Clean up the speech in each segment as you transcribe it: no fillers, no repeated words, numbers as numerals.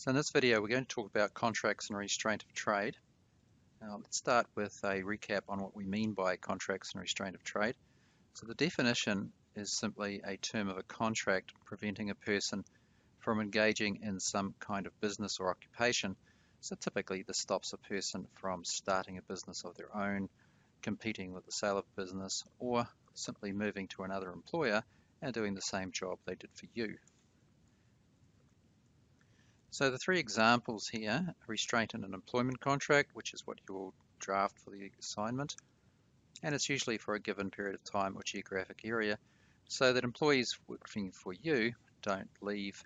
So in this video, we're going to talk about contracts and restraint of trade. Now, let's start with a recap on what we mean by contracts and restraint of trade. So the definition is simply a term of a contract preventing a person from engaging in some kind of business or occupation. So typically this stops a person from starting a business of their own, competing with the sale of business, or simply moving to another employer and doing the same job they did for you. So the three examples here, restraint in an employment contract, which is what you will draft for the assignment, and it's usually for a given period of time or geographic area, so that employees working for you don't leave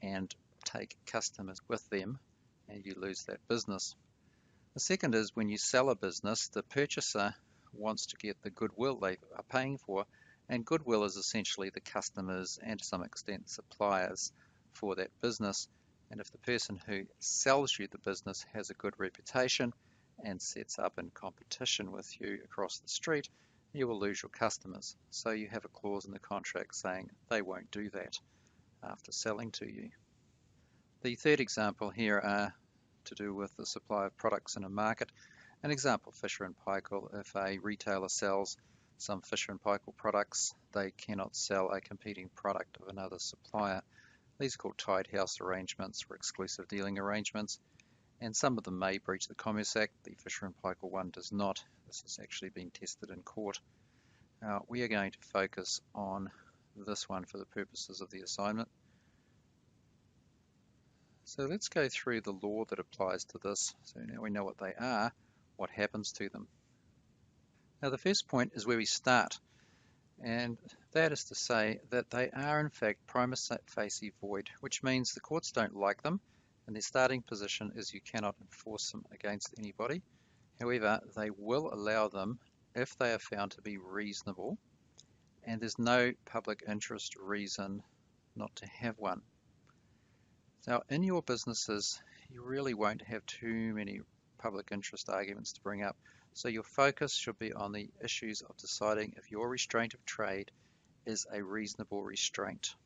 and take customers with them and you lose that business. The second is when you sell a business, the purchaser wants to get the goodwill they are paying for, and goodwill is essentially the customers and to some extent suppliers for that business. And if the person who sells you the business has a good reputation and sets up in competition with you across the street, you will lose your customers. So you have a clause in the contract saying they won't do that after selling to you. The third example here are to do with the supply of products in a market. An example, Fisher & Paykel, if a retailer sells some Fisher & Paykel products, they cannot sell a competing product of another supplier. These are called tied house arrangements or exclusive dealing arrangements, and some of them may breach the Commerce Act. The Fisher & Paykel one does not. This has actually been tested in court. We are going to focus on this one for the purposes of the assignment. So let's go through the law that applies to this. So now we know what they are, what happens to them. Now the first point is where we start, and that is to say that they are in fact prima facie void, which means the courts don't like them, and their starting position is you cannot enforce them against anybody. However, they will allow them if they are found to be reasonable, and there's no public interest reason not to have one. Now, in your businesses, you really won't have too many public interest arguments to bring up. So your focus should be on the issues of deciding if your restraint of trade is a reasonable restraint.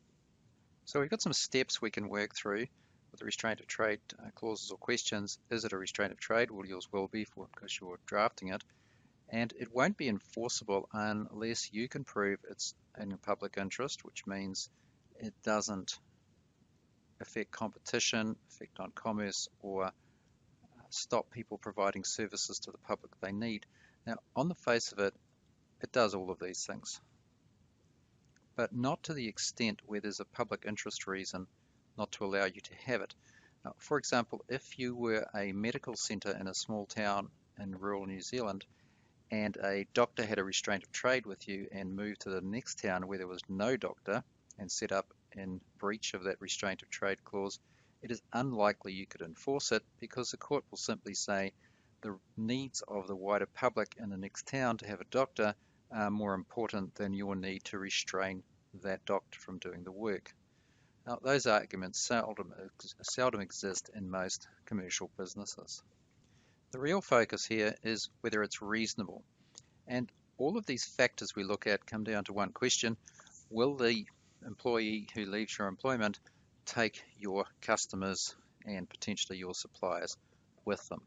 So we've got some steps we can work through with the restraint of trade clauses or questions. Is it a restraint of trade? Well, yours will be because you're drafting it. And it won't be enforceable unless you can prove it's in public interest, which means it doesn't affect competition, effect on commerce, or stop people providing services to the public they need. Now, on the face of it, it does all of these things, but not to the extent where there's a public interest reason not to allow you to have it. Now, for example, if you were a medical centre in a small town in rural New Zealand and a doctor had a restraint of trade with you and moved to the next town where there was no doctor and set up in breach of that restraint of trade clause, it is unlikely you could enforce it because the court will simply say the needs of the wider public in the next town to have a doctor are more important than your need to restrain that doctor from doing the work. Now, those arguments seldom exist in most commercial businesses. The real focus here is whether it's reasonable. And all of these factors we look at come down to one question: will the employee who leaves your employment take your customers and potentially your suppliers with them?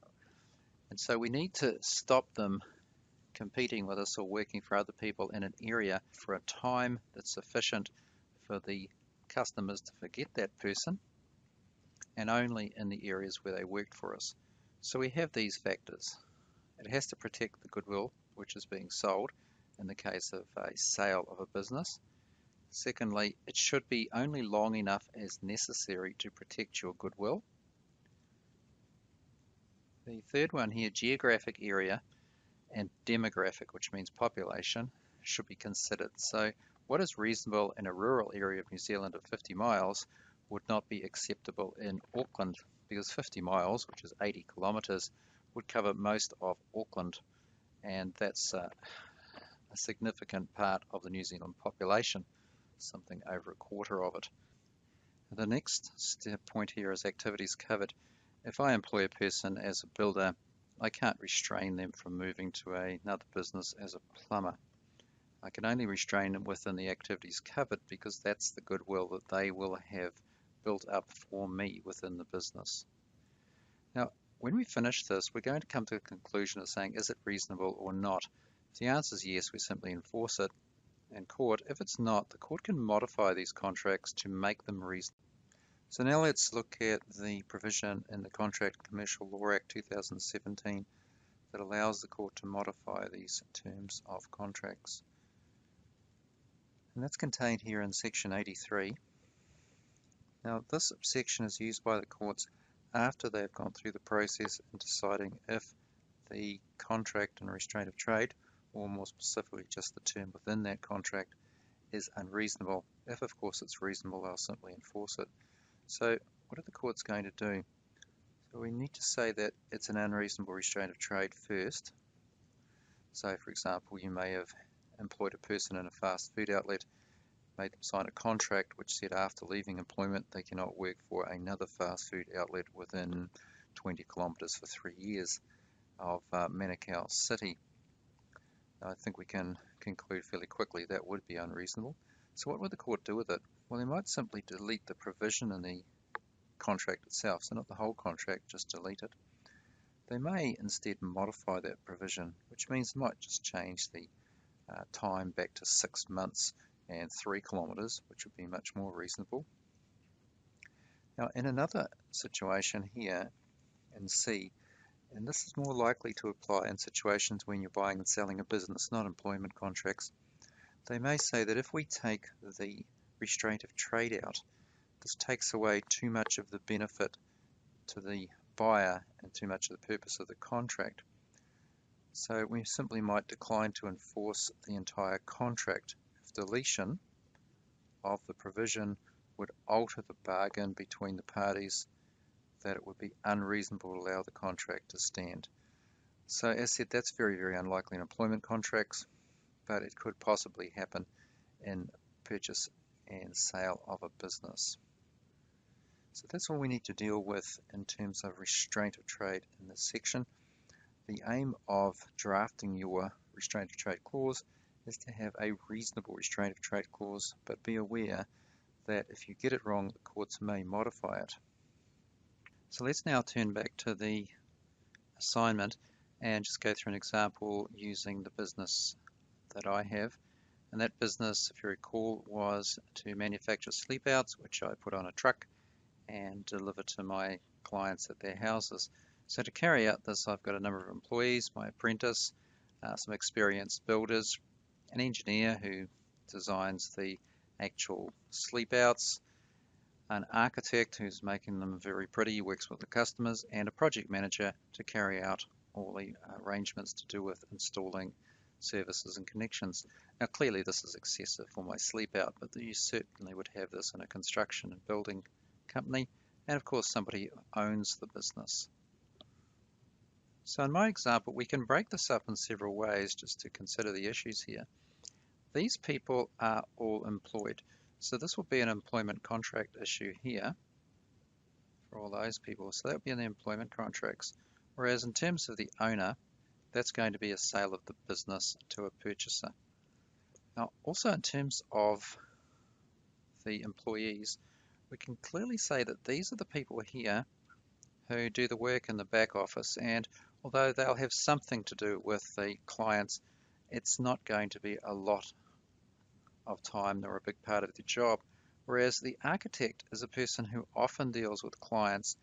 And so we need to stop them competing with us or working for other people in an area for a time that's sufficient for the customers to forget that person, and only in the areas where they worked for us. So we have these factors. It has to protect the goodwill which is being sold in the case of a sale of a business. Secondly, it should be only long enough as necessary to protect your goodwill. The third one here, geographic area and demographic, which means population, should be considered. So what is reasonable in a rural area of New Zealand of 50 miles would not be acceptable in Auckland, because 50 miles, which is 80 kilometres, would cover most of Auckland, and that's a significant part of the New Zealand population, something over a quarter of it. The next point here is activities covered. If I employ a person as a builder, I can't restrain them from moving to another business as a plumber. I can only restrain them within the activities covered because that's the goodwill that they will have built up for me within the business. Now, when we finish this, we're going to come to a conclusion of saying, is it reasonable or not? If the answer is yes, we simply enforce it in court. If it's not, the court can modify these contracts to make them reasonable. So now let's look at the provision in the Contract Commercial Law Act 2017 that allows the court to modify these terms of contracts. And that's contained here in section 83. Now this section is used by the courts after they've gone through the process in deciding if the contract and restraint of trade, or more specifically just the term within that contract, is unreasonable. If of course it's reasonable, they'll simply enforce it. So what are the courts going to do? So we need to say that it's an unreasonable restraint of trade first. So for example, you may have employed a person in a fast food outlet, made them sign a contract which said after leaving employment they cannot work for another fast food outlet within 20 kilometres for 3 years of Manukau City. Now, I think we can conclude fairly quickly that would be unreasonable. So what would the court do with it? Well, they might simply delete the provision in the contract itself, so not the whole contract, just delete it. They may instead modify that provision, which means they might just change the time back to 6 months and 3 kilometres, which would be much more reasonable. Now, in another situation here in C, and this is more likely to apply in situations when you're buying and selling a business, not employment contracts, they may say that if we take the restraint of trade out, this takes away too much of the benefit to the buyer and too much of the purpose of the contract. So we simply might decline to enforce the entire contract if deletion of the provision would alter the bargain between the parties, that it would be unreasonable to allow the contract to stand. So as said, that's very, very unlikely in employment contracts, but it could possibly happen in purchase and sale of a business. So that's all we need to deal with in terms of restraint of trade in this section. The aim of drafting your restraint of trade clause is to have a reasonable restraint of trade clause, but be aware that if you get it wrong, the courts may modify it. So let's now turn back to the assignment and just go through an example using the business that I have. And that business, if you recall, was to manufacture sleep outs, which I put on a truck and deliver to my clients at their houses. So to carry out this, I've got a number of employees, my apprentice, some experienced builders, an engineer who designs the actual sleep outs, an architect who's making them very pretty, works with the customers, and a project manager to carry out all the arrangements to do with installing services and connections. Now clearly this is excessive for my sleep out, but you certainly would have this in a construction and building company, and of course somebody owns the business. So in my example, we can break this up in several ways just to consider the issues here. These people are all employed, so this will be an employment contract issue here for all those people, so that would be in the employment contracts. Whereas in terms of the owner, that's going to be a sale of the business to a purchaser. Now also in terms of the employees, we can clearly say that these are the people here who do the work in the back office, and although they'll have something to do with the clients, it's not going to be a lot of time or a big part of the job. Whereas the architect is a person who often deals with clients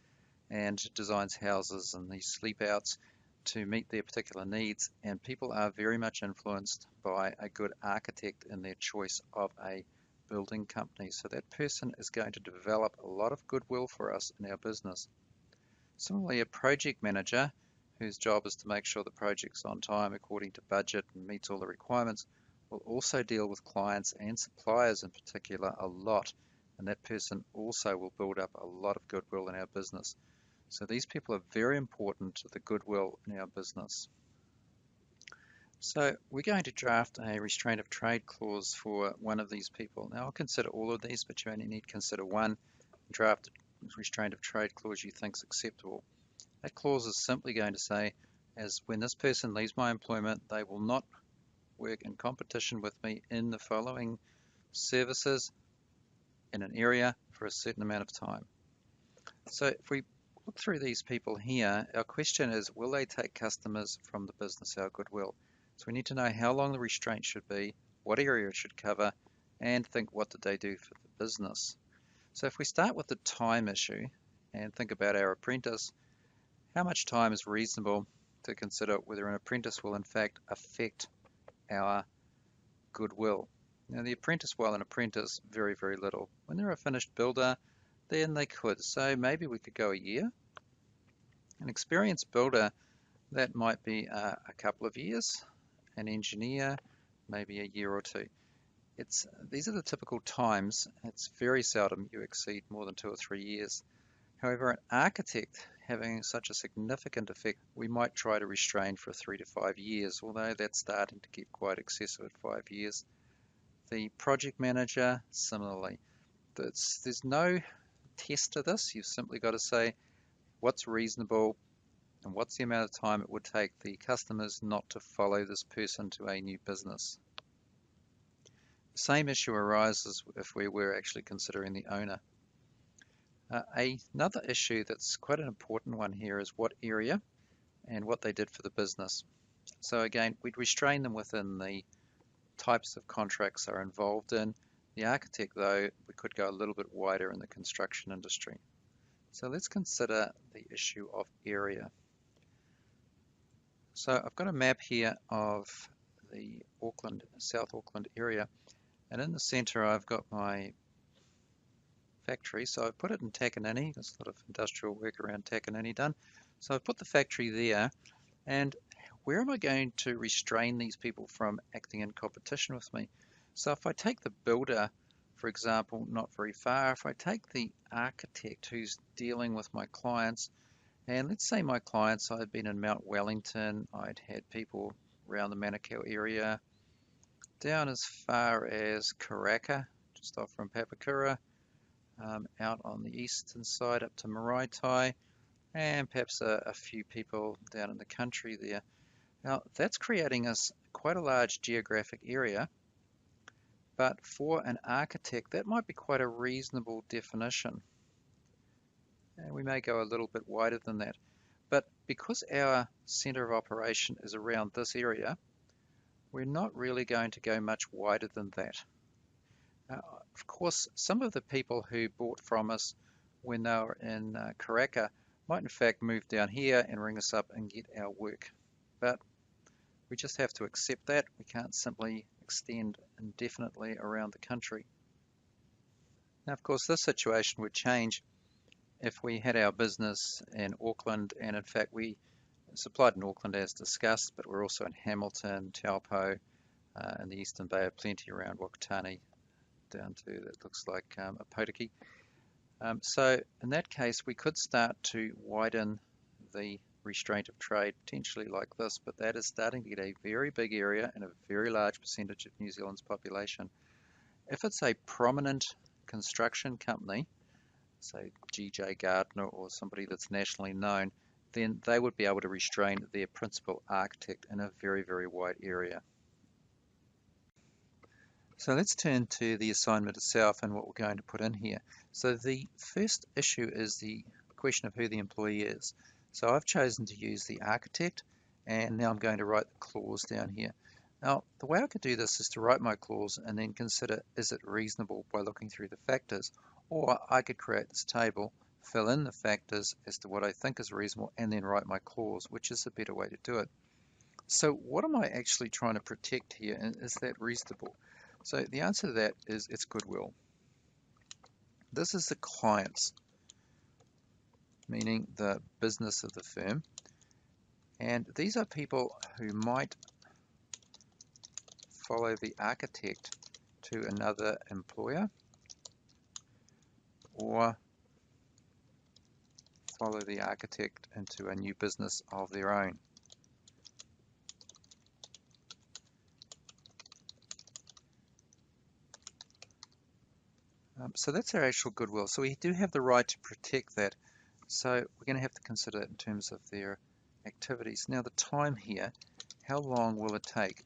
and designs houses and these sleep outs to meet their particular needs, and people are very much influenced by a good architect in their choice of a building company. So that person is going to develop a lot of goodwill for us in our business. Similarly, a project manager whose job is to make sure the project's on time according to budget and meets all the requirements will also deal with clients and suppliers in particular a lot, and that person also will build up a lot of goodwill in our business. So these people are very important to the goodwill in our business. So we're going to draft a restraint of trade clause for one of these people. Now I'll consider all of these, but you only need to consider one. Draft a restraint of trade clause you think is acceptable. That clause is simply going to say, as when this person leaves my employment, they will not work in competition with me in the following services in an area for a certain amount of time. So if we look through these people here, our question is, will they take customers from the business, our goodwill? So we need to know how long the restraint should be, what area it should cover, and think what did they do for the business. So if we start with the time issue and think about our apprentice, how much time is reasonable to consider whether an apprentice will in fact affect our goodwill? Now the apprentice, while an apprentice, very, very little. When they're a finished builder, then they could. So maybe we could go a year. An experienced builder, that might be a couple of years. An engineer, maybe a year or two. These are the typical times. It's very seldom you exceed more than 2 or 3 years. However, an architect having such a significant effect, we might try to restrain for 3 to 5 years, although that's starting to get quite excessive at 5 years. The project manager, similarly. There's no test to this. You've simply got to say what's reasonable and what's the amount of time it would take the customers not to follow this person to a new business. The same issue arises if we were actually considering the owner. Another issue that's quite an important one here is what area and what they did for the business. So again, we'd restrain them within the types of contracts they're involved in. The architect, though, we could go a little bit wider in the construction industry. So let's consider the issue of area. So I've got a map here of the South Auckland area, and in the center I've got my factory. So I've put it in Takanini. There's a lot of industrial work around Takanini done. So I've put the factory there, and where am I going to restrain these people from acting in competition with me? So if I take the builder, for example, not very far, if I take the architect who's dealing with my clients, and let's say my clients, I'd been in Mount Wellington, I'd had people around the Manukau area, down as far as Karaka, just off from Papakura, out on the eastern side up to Maraitai, and perhaps a few people down in the country there. Now that's creating us quite a large geographic area, but for an architect that might be quite a reasonable definition. And we may go a little bit wider than that. But because our center of operation is around this area, we're not really going to go much wider than that. Of course, some of the people who bought from us when they were in Karaka might in fact move down here and ring us up and get our work. But we just have to accept that. We can't simply extend indefinitely around the country. Now, of course, this situation would change if we had our business in Auckland, and in fact we supplied in Auckland as discussed, but we're also in Hamilton, Taupo, in the Eastern Bay of Plenty around Wakatani, down to, that looks like Opotiki. So in that case, we could start to widen the restraint of trade, potentially like this, but that is starting to get a very big area and a very large percentage of New Zealand's population. If it's a prominent construction company, say GJ Gardner or somebody that's nationally known, then they would be able to restrain their principal architect in a very, very wide area. So let's turn to the assignment itself and what we're going to put in here. So the first issue is the question of who the employee is. So I've chosen to use the architect, and now I'm going to write the clause down here. Now, the way I could do this is to write my clause and then consider, is it reasonable by looking through the factors? Or I could create this table, fill in the factors as to what I think is reasonable, and then write my clause, which is a better way to do it. So what am I actually trying to protect here, and is that reasonable? So the answer to that is it's goodwill. This is the clients, meaning the business of the firm. And these are people who might follow the architect to another employer or follow the architect into a new business of their own. So that's our actual goodwill. So we do have the right to protect that. So we're going to have to consider that in terms of their activities. Now the time here, how long will it take?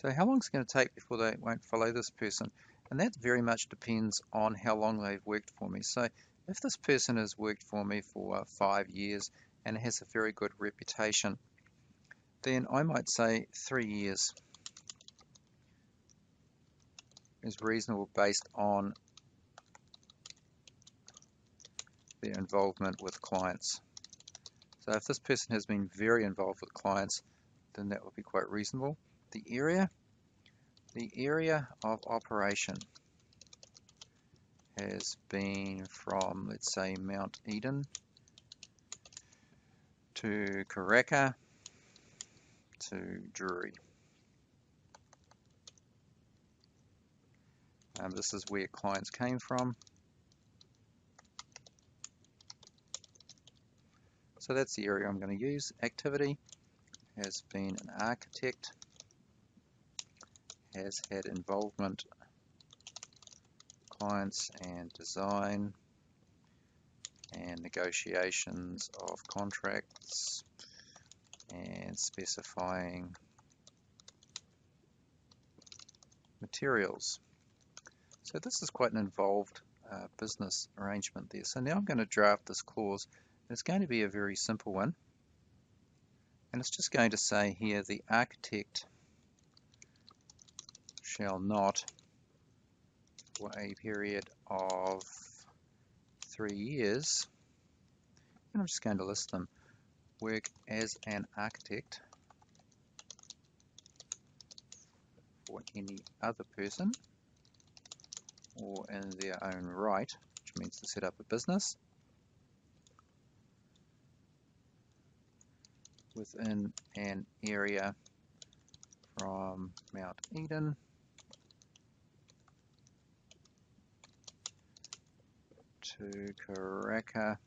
So how long is it going to take before they won't follow this person? And that very much depends on how long they've worked for me. So if this person has worked for me for 5 years and has a very good reputation, then I might say 3 years is reasonable based on their involvement with clients. So if this person has been very involved with clients, then that would be quite reasonable. The area of operation has been from, let's say, Mount Eden to Karaka to Drury. This is where clients came from. So that's the area I'm going to use. Activity has been an architect, has had involvement, clients and design and negotiations of contracts and specifying materials. So this is quite an involved business arrangement there. So now I'm going to draft this clause. It's going to be a very simple one. And it's just going to say here, the architect shall not, for a period of 3 years, and I'm just going to list them, work as an architect for any other person or in their own right, which means to set up a business within an area from Mount Eden to Karaka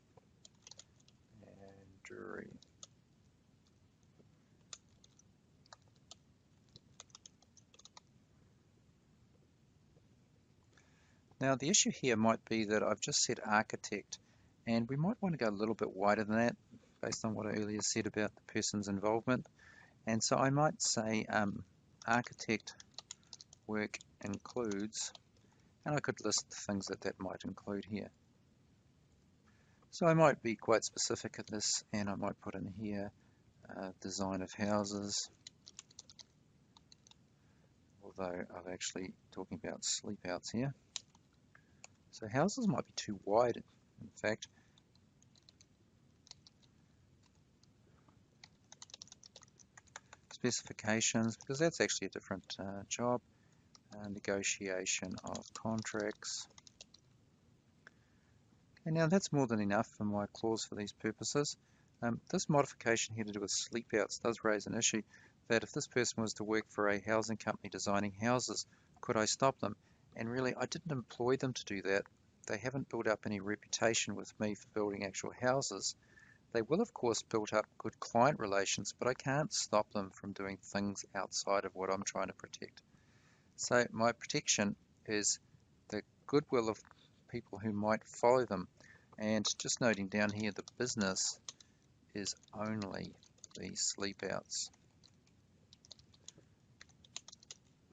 and Drury. Now the issue here might be that I've just said architect, and we might want to go a little bit wider than that based on what I earlier said about the person's involvement. And so I might say architect work includes, and I could list the things that might include here. So I might be quite specific at this, and I might put in here design of houses, although I'm actually talking about sleep outs here. So houses might be too wide, in fact. Specifications, because that's actually a different job. Negotiation of contracts. And now that's more than enough for my clause for these purposes. This modification here to do with sleep outs does raise an issue that if this person was to work for a housing company designing houses, could I stop them? And really, I didn't employ them to do that. They haven't built up any reputation with me for building actual houses. They will, of course, build up good client relations, but I can't stop them from doing things outside of what I'm trying to protect. So my protection is the goodwill of people who might follow them. And just noting down here, the business is only the sleep outs,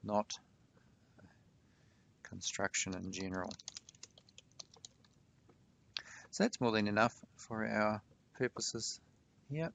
not construction in general. So that's more than enough for our purposes here.